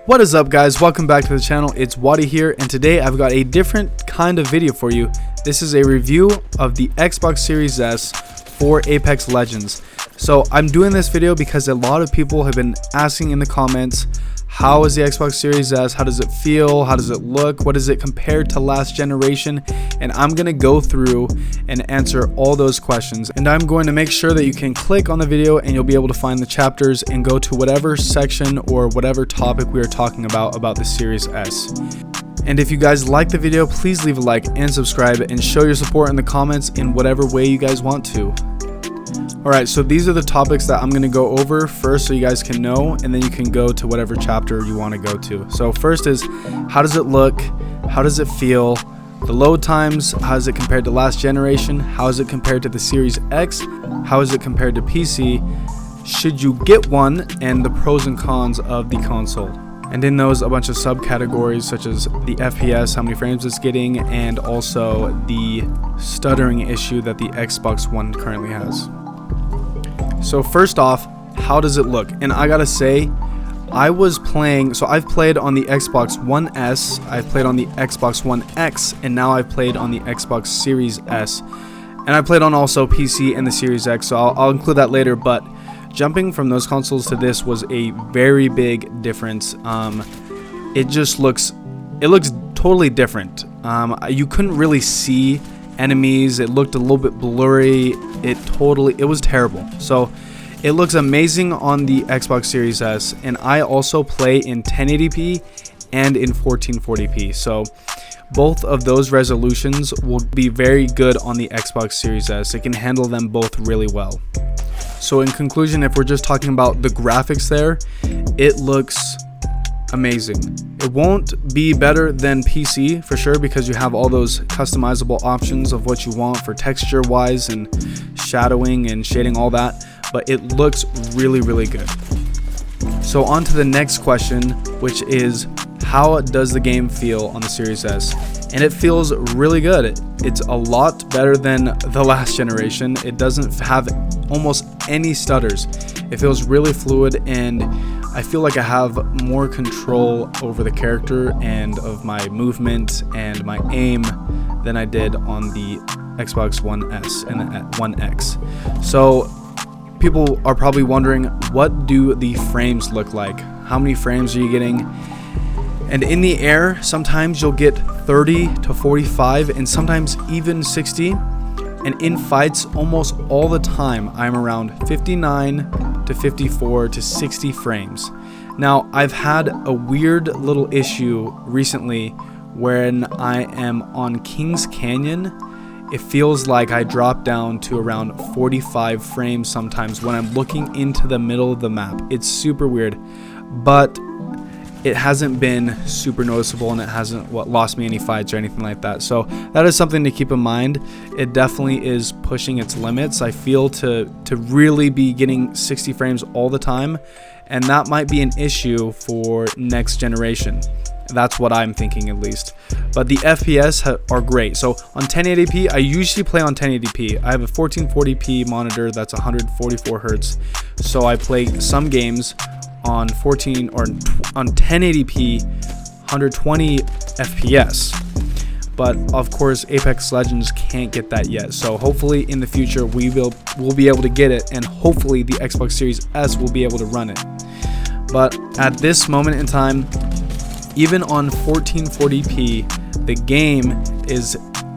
What is up, guys? Welcome back to the channel. It's Wadi here, and today I've got a different kind of video for you. This is a review of the Xbox Series S for Apex Legends. So I'm doing this video because a lot of people have been asking in the comments, how is the Xbox Series S? How does it feel? How does it look? What is it compared to last generation? And I'm going to go through and answer all those questions. And I'm going to make sure that you can click on the video and you'll be able to find the chapters and go to whatever section or whatever topic we are talking about the Series S. And if you guys like the video, please leave a like and subscribe and show your support in the comments in whatever way you guys want to. Alright, so these are the topics that I'm going to go over first so you guys can know, and then you can go to whatever chapter you want to go to. So first is, how does it look? How does it feel? The load times, how is it compared to last generation? How is it compared to the Series X? How is it compared to PC? Should you get one? And the pros and cons of the console. And in those, a bunch of subcategories such as the FPS, how many frames it's getting, and also the stuttering issue that the Xbox One currently has. So first off, how does it look? And I gotta say, I've played on the Xbox One S, I've played on the Xbox One X, and now I've played on the Xbox Series S. And I played on also PC and the Series X, so I'll include that later, but jumping from those consoles to this was a very big difference. It looks totally different. You couldn't really see enemies. It looked a little bit blurry. It was terrible. So it looks amazing on the Xbox Series S, and I also play in 1080p and in 1440p. So both of those resolutions will be very good on the Xbox Series S. It can handle them both really well. So in conclusion, if we're just talking about the graphics there, it looks amazing. It won't be better than PC for sure, because you have all those customizable options of what you want for texture wise and shadowing and shading, all that, but it looks really, really good. So on to the next question, which is, how does the game feel on the Series S? And it feels really good. It's a lot better than the last generation. It doesn't have almost any stutters. It feels really fluid, and I feel like I have more control over the character and of my movement and my aim than I did on the Xbox One S and the One X. So people are probably wondering, what do the frames look like? How many frames are you getting? And in the air, sometimes you'll get 30 to 45 and sometimes even 60. And in fights, almost all the time, I'm around 59 to 54 to 60 frames. Now, I've had a weird little issue recently when I am on Kings Canyon. It feels like I drop down to around 45 frames sometimes when I'm looking into the middle of the map. It's super weird, but it hasn't been super noticeable, and it hasn't lost me any fights or anything like that. So that is something to keep in mind. It definitely is pushing its limits, I feel, to really be getting 60 frames all the time, and that might be an issue for next generation. That's what I'm thinking, at least. But the FPS are great. So on 1080p, I usually play on 1080p. I have a 1440p monitor that's 144 hertz. So I play some games on 1080p 120 FPS, but of course Apex Legends can't get that yet. So hopefully in the future we'll be able to get it, and hopefully the Xbox Series S will be able to run it. But at this moment in time, even on 1440p, the game is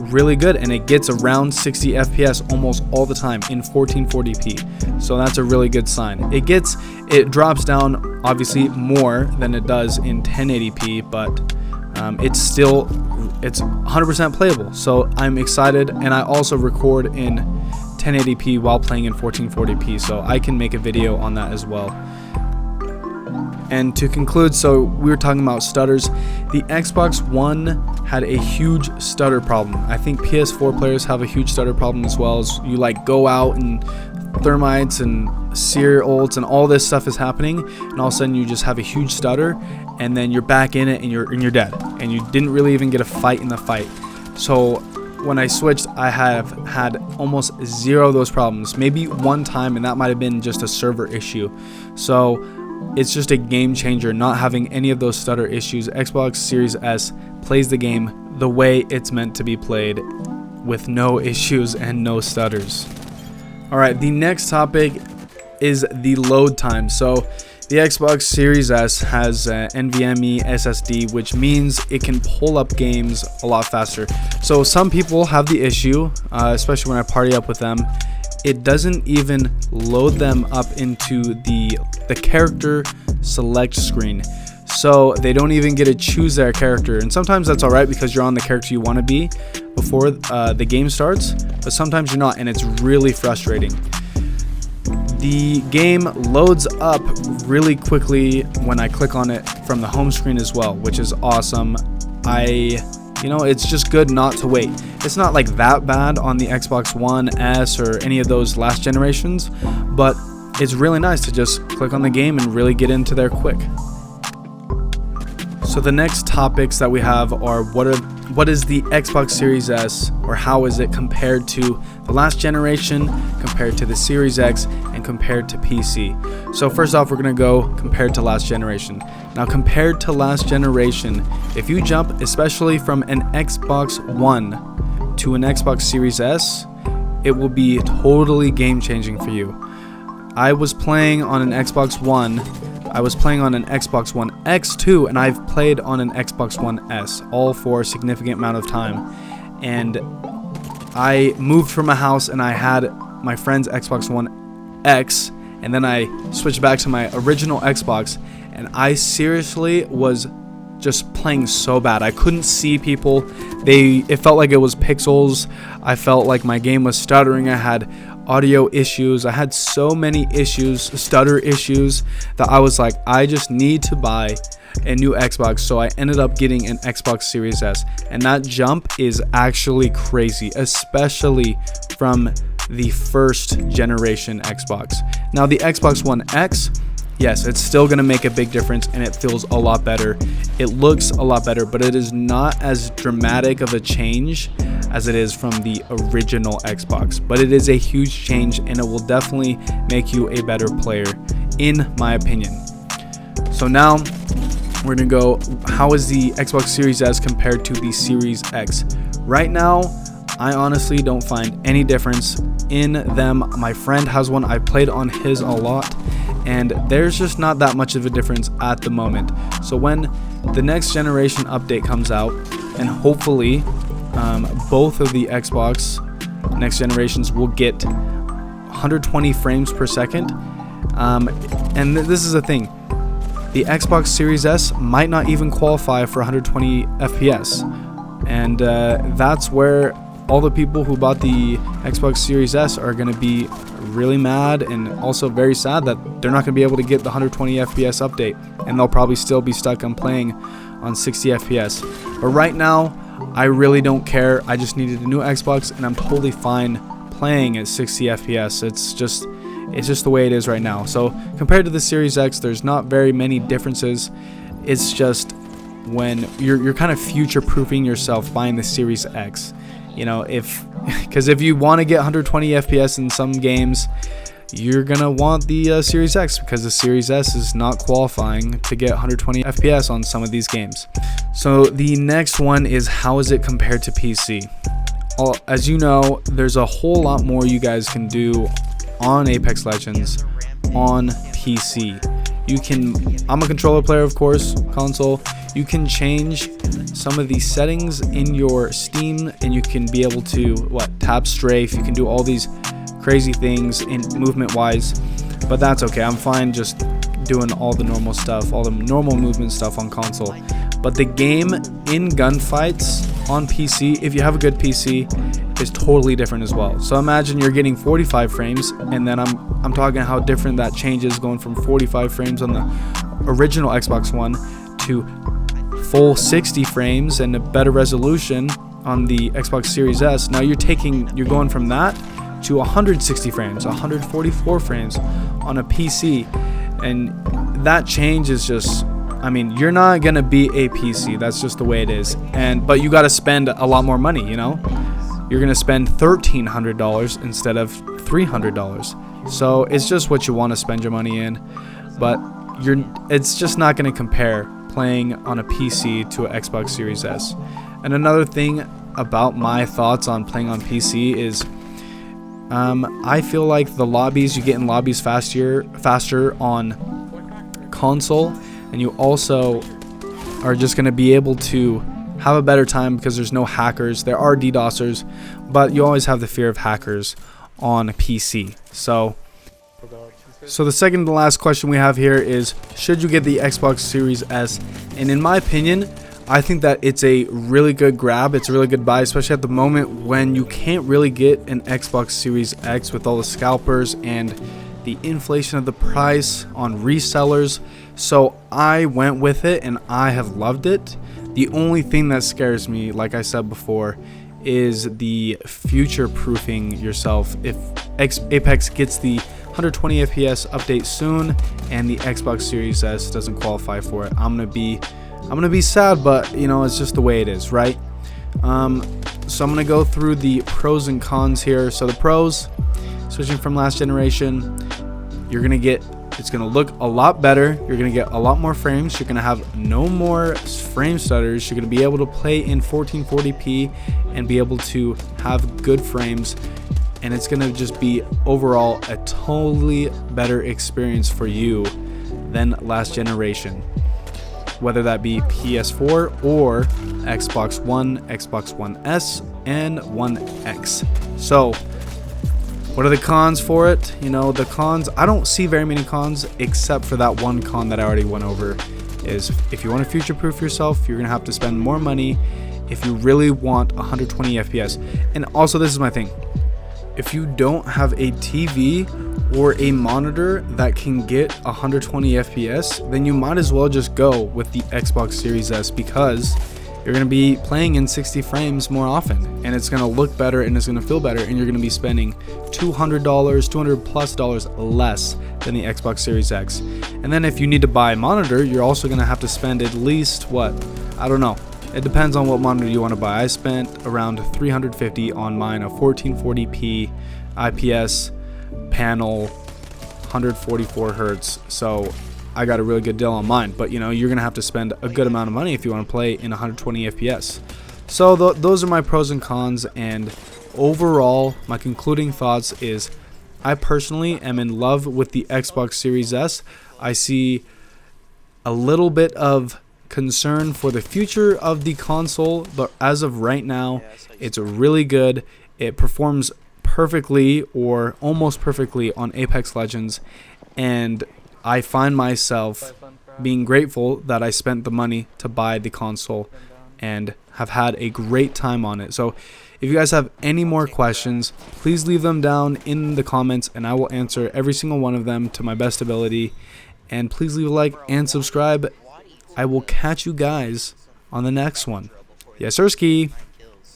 really good, and it gets around 60 FPS almost all the time in 1440p. So that's a really good sign. It drops down obviously more than it does in 1080p, but it's 100% playable. So I'm excited, and I also record in 1080p while playing in 1440p, so I can make a video on that as well. And to conclude, so we were talking about stutters. The Xbox One had a huge stutter problem. I think PS4 players have a huge stutter problem as well. As you go out and thermites and sear ults and all this stuff is happening, and all of a sudden you just have a huge stutter, and then you're back in it and you're dead, and you didn't really even get a fight in the fight. So when I switched, I have had almost zero of those problems. Maybe one time, and that might have been just a server issue. So it's just a game changer not having any of those stutter issues. Xbox Series S plays the game the way it's meant to be played, with no issues and no stutters. Alright, the next topic is the load time. So the Xbox Series S has NVMe SSD, which means it can pull up games a lot faster. So some people have the issue, especially when I party up with them, it doesn't even load them up into the character select screen. So they don't even get to choose their character. And sometimes that's alright because you're on the character you want to be before the game starts, but sometimes you're not, and it's really frustrating. The game loads up really quickly when I click on it from the home screen as well, which is awesome. It's just good not to wait. It's not like that bad on the Xbox One S or any of those last generations, but it's really nice to just click on the game and really get into there quick. So the next topics that we have are what is the Xbox Series S, or how is it compared to the last generation, compared to the Series X, and compared to PC. So first off, we're going to go compared to last generation. Now compared to last generation, if you jump especially from an Xbox One to an Xbox Series S, it will be totally game changing for you. I was playing on an Xbox One, I was playing on an Xbox One X too, and I've played on an Xbox One S, all for a significant amount of time. And I moved from a house and I had my friend's Xbox One X, and then I switched back to my original Xbox, and I seriously was just playing so bad. I couldn't see people. It felt like it was pixels. I felt like my game was stuttering. I had audio issues. I had so many issues, stutter issues, that I was like, I just need to buy a new Xbox. So I ended up getting an Xbox Series S, and that jump is actually crazy, especially from the first generation Xbox. Now the Xbox One X, yes, it's still going to make a big difference, and it feels a lot better. It looks a lot better, but it is not as dramatic of a change as it is from the original Xbox. But it is a huge change, and it will definitely make you a better player, in my opinion. So now we're going to go, how is the Xbox Series S compared to the Series X? Right now, I honestly don't find any difference in them. My friend has one. I played on his a lot, and there's just not that much of a difference at the moment. So when the next generation update comes out, and hopefully both of the Xbox next generations will get 120 frames per second, and this is the thing, the Xbox Series S might not even qualify for 120 FPS, and that's where all the people who bought the Xbox Series S are going to be really mad, and also very sad that they're not going to be able to get the 120 FPS update, and they'll probably still be stuck on playing on 60 FPS. But right now, I really don't care. I just needed a new Xbox, and I'm totally fine playing at 60 FPS. It's just the way it is right now. So compared to the Series X, there's not very many differences. It's just when you're kind of future-proofing yourself buying the Series X. Because if you want to get 120 FPS in some games, you're going to want the Series X, because the Series S is not qualifying to get 120 FPS on some of these games. So the next one is, how is it compared to PC? As you know, there's a whole lot more you guys can do on Apex Legends on PC. I'm a controller player, of course, console. You can change some of these settings in your Steam, and you can be able to tap strafe. You can do all these crazy things in movement wise, but that's okay. I'm fine just doing all the normal stuff, all the normal movement stuff on console. But the game in gunfights on PC, if you have a good PC, is totally different as well. So imagine you're getting 45 frames, and then I'm talking how different that changes, going from 45 frames on the original Xbox One to full 60 frames and a better resolution on the Xbox Series S. Now you're going from that to 160 frames, 144 frames on a PC, and that change is just, you're not gonna be a PC. That's just the way it is. But you got to spend a lot more money. You're gonna spend $1,300 instead of $300. So it's just what you want to spend your money in. But it's just not going to compare playing on a PC to an Xbox Series S. And another thing about my thoughts on playing on PC is I feel like the lobbies, you get in lobbies faster on console, and you also are just going to be able to have a better time because there's no hackers. There are DDoSers, but you always have the fear of hackers on a PC. So the second to last question we have here is, should you get the Xbox Series S? And in my opinion, I think that it's a really good grab. It's a really good buy, especially at the moment when you can't really get an Xbox Series X with all the scalpers and the inflation of the price on resellers. So I went with it and I have loved it. The only thing that scares me, like I said before, is the future proofing yourself. If Apex gets the 120 FPS update soon and the Xbox Series S doesn't qualify for it, I'm gonna be sad, but you know, it's just the way it is, right? So I'm gonna go through the pros and cons here. So the pros, switching from last generation, it's gonna look a lot better. You're gonna get a lot more frames. You're gonna have no more frame stutters. You're gonna be able to play in 1440p and be able to have good frames, and it's gonna just be overall a totally better experience for you than last generation, whether that be PS4 or Xbox One, Xbox One S, and One X. So what are the cons for it? You know, the cons, I don't see very many cons except for that one con that I already went over, is if you want to future-proof yourself, you're going to have to spend more money if you really want 120 FPS. And also, this is my thing. If you don't have a TV or a monitor that can get 120 FPS, then you might as well just go with the Xbox Series S, because you're going to be playing in 60 frames more often, and it's going to look better and it's going to feel better, and you're going to be spending $200, $200+ less than the Xbox Series X. And then if you need to buy a monitor, you're also going to have to spend at least, what, I don't know. It depends on what monitor you want to buy. I spent around $350 on mine, a 1440p IPS panel, 144 hertz. So I got a really good deal on mine, but you know, you're gonna have to spend a good amount of money if you want to play in 120 FPS. So those are my pros and cons, and overall my concluding thoughts is I personally am in love with the Xbox Series S. I see a little bit of concern for the future of the console, but as of right now, it's really good. It performs perfectly or almost perfectly on Apex Legends, and I find myself being grateful that I spent the money to buy the console and have had a great time on it. So if you guys have any more questions, please leave them down in the comments and I will answer every single one of them to my best ability. And please leave a like and subscribe. I will catch you guys on the next one. Yes, sirski.